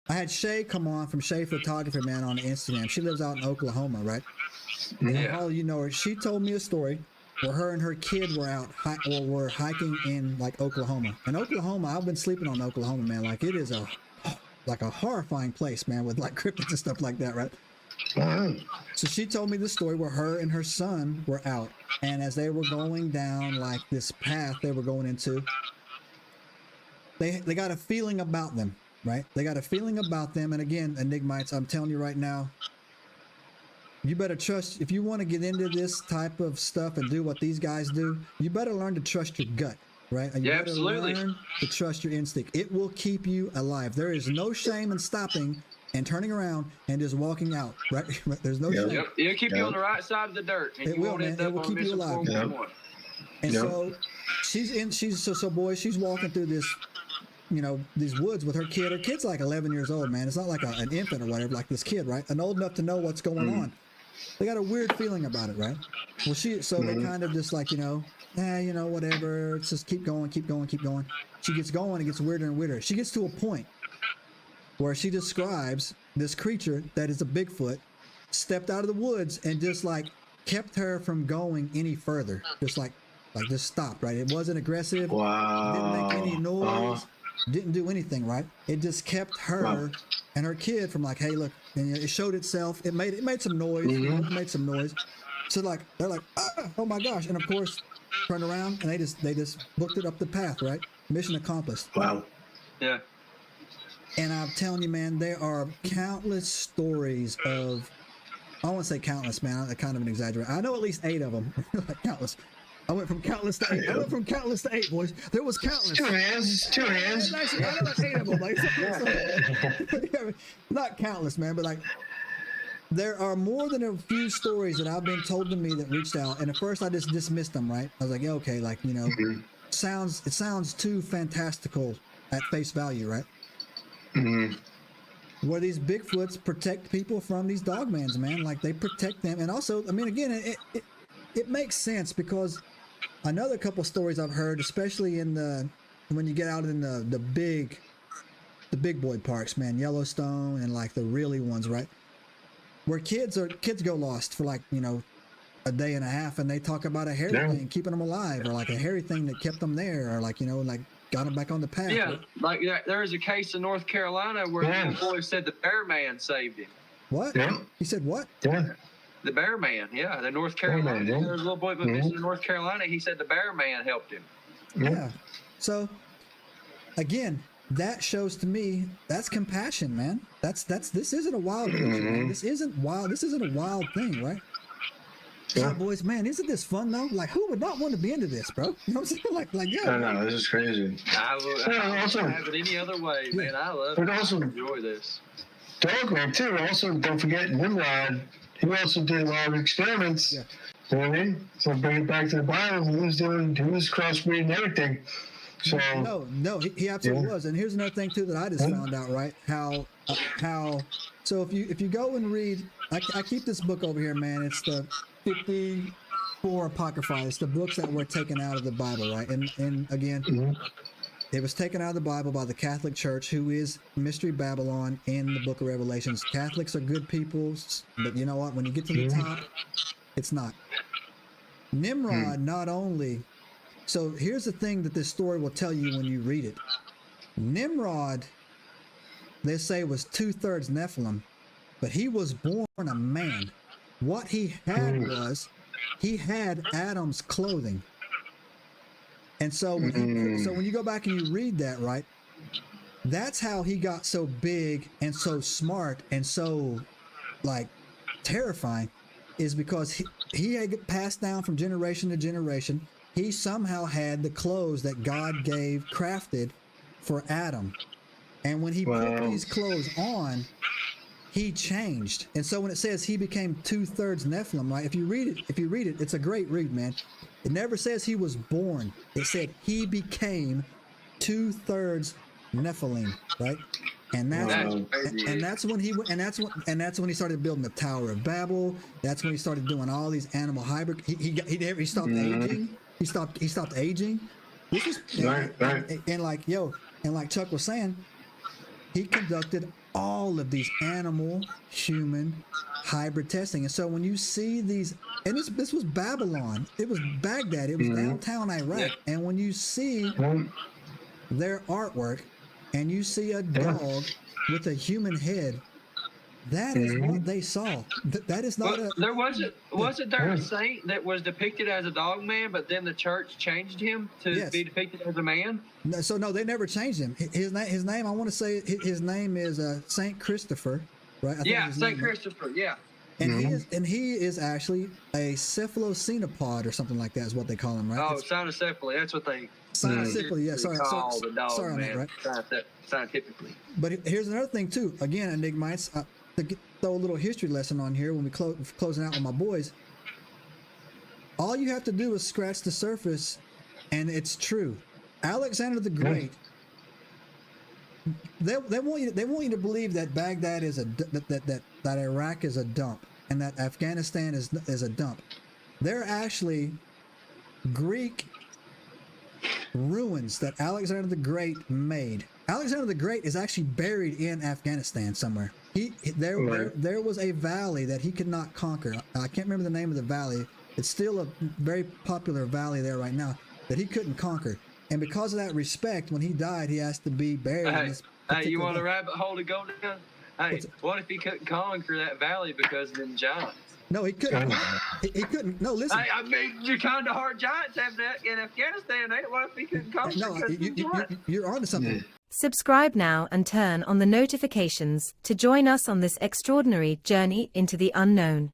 I had Shay come on from Shay Photography, man, on Instagram. She lives out in Oklahoma, right? And Harley, you know her. She told me a story where her and her kid were out were hiking in like Oklahoma. And Oklahoma, I've been sleeping on Oklahoma, man. Like it is a horrifying place, man, with like cryptids and stuff like that, right? So she told me the story where her and her son were out, and as they were going down like this path they were going into, they got a feeling about them, right? They got a feeling about them. And again, Enigmites, I'm telling you right now, you better trust, if you want to get into this type of stuff and do what these guys do, you better learn to trust your gut, right? And you better absolutely. learn to trust your instinct. It will keep you alive. There is no shame in stopping and turning around and just walking out, right? There's no shame. Yep. It'll keep you on the right side of the dirt, and it will, man. It will keep you alive. And so so boys, she's walking through this, you know, these woods with her kid. Her kid's like 11 years old, man. It's not like an infant or whatever, like this kid, right? And old enough to know what's going on. They got a weird feeling about it, right? Well, they kind of just like, you know, you know, whatever. It's just keep going, keep going, keep going. She gets going, it gets weirder and weirder. She gets to a point where she describes this creature that is a Bigfoot stepped out of the woods and just like kept her from going any further. Just just stopped, right? It wasn't aggressive. Wow. Didn't make any noise. Didn't do anything, right? It just kept her and her kid from like, hey, look, and it showed itself. It made some noise. It made some noise. So like they're like, oh my gosh, and of course turned around and they just booked it up the path, right? Mission accomplished. Wow. Yeah. And I'm telling you, man, there are countless stories of, I won't say countless, man. That's kind of an exaggeration. I know at least 8 of them. Countless. I went from countless to 8. I went from countless to 8, boys. There was countless. 2 hands. 2 hands. I know like 8 of them. Like, not countless, man, but like there are more than a few stories that I've been told to me that reached out. And at first I just dismissed them, right? I was like, yeah, okay, like, you know, it sounds too fantastical at face value, right? Where these Bigfoots protect people from these dogmans, man. Like they protect them. And also, I mean, again, it makes sense because another couple stories I've heard, especially when you get out in the big boy parks, man, Yellowstone and like the really ones, right? Where kids go lost for like, you know, a day and a half, and they talk about a hairy thing keeping them alive, or like a hairy thing that kept them there, or like, you know, like got them back on the path. Yeah, like there was a case in North Carolina where the boy said the bear man saved him. What? Yeah. He said what? Yeah. The bear man, the North Carolina. There was a little boy missing in North Carolina. He said the bear man helped him. Yeah. So again, that shows to me that's compassion, man. This isn't a wild creature, man. This isn't wild. This isn't a wild thing, right? Yeah, boys, man, isn't this fun though? Like, who would not want to be into this, bro? You know what I'm saying? Like, yeah. I know, this is crazy. I wouldn't have it any other way, man. I love it. I enjoy this. Dogman too. Also, don't forget Nimrod. He also did a lot of experiments. Yeah. You know what I mean? So bring it back to the Bible. He was crossbreeding everything. So no, he absolutely was. And here's another thing too that I just found out, right? How so if you go and read, I keep this book over here, man. It's the 54 Apocrypha. It's the books that were taken out of the Bible, right? And again, it was taken out of the Bible by the Catholic Church, who is Mystery Babylon in the Book of Revelations. Catholics are good people, but you know what? When you get to the top, it's not. Nimrod not only. So here's the thing that this story will tell you when you read it. Nimrod, they say, was 2/3 Nephilim, but he was born a man. What he had was, he had Adam's clothing. And so when you go back and you read that, right, that's how he got so big and so smart and so like terrifying, is because he had passed down from generation to generation. He somehow had the clothes that God crafted for Adam. And when he put these clothes on, he changed. And so when it says he became 2/3 Nephilim, right? If you read it, it's a great read, man. It never says he was born. It said he became 2/3 Nephilim, right? And that's when he started building the Tower of Babel. That's when he started doing all these animal hybrid. He stopped aging. He stopped aging. This is right. And like Chuck was saying, he conducted all of these animal human hybrid testing. And so when you see these, and this was Babylon, it was Baghdad, it was downtown Iraq, and when you see their artwork and you see a dog with a human head, that is what they saw. That is not there wasn't there a saint that was depicted as a dog man, but then the church changed him to be depicted as a man? No, they never changed him. His name, I want to say his name is Saint Christopher, right? Saint Christopher, And he is actually a cephalocenopod or something like that is what they call him, right? Oh, cynocephaly, that's what they cynocephaly, yeah. Sorry the dog, sorry on man, that, right? Scientifically. But here's another thing too. Again, Enigmites, to throw a little history lesson on here when we closing out with my boys. All you have to do is scratch the surface, and it's true. Alexander the Great. They want you to believe that Baghdad is that Iraq is a dump and that Afghanistan is a dump. They're actually Greek ruins that Alexander the Great made. Alexander the Great is actually buried in Afghanistan somewhere. There was a valley that he could not conquer. I can't remember the name of the valley. It's still a very popular valley there right now that he couldn't conquer. And because of that respect, when he died, he asked to be buried in this Hey, you want a rabbit hole to go down? Hey, what if he couldn't conquer that valley because of them giants? No, he couldn't. He couldn't. No, listen. I mean, you kind of hard giants have that in Afghanistan. What if he couldn't conquer? No, you're onto something. Subscribe now and turn on the notifications to join us on this extraordinary journey into the unknown.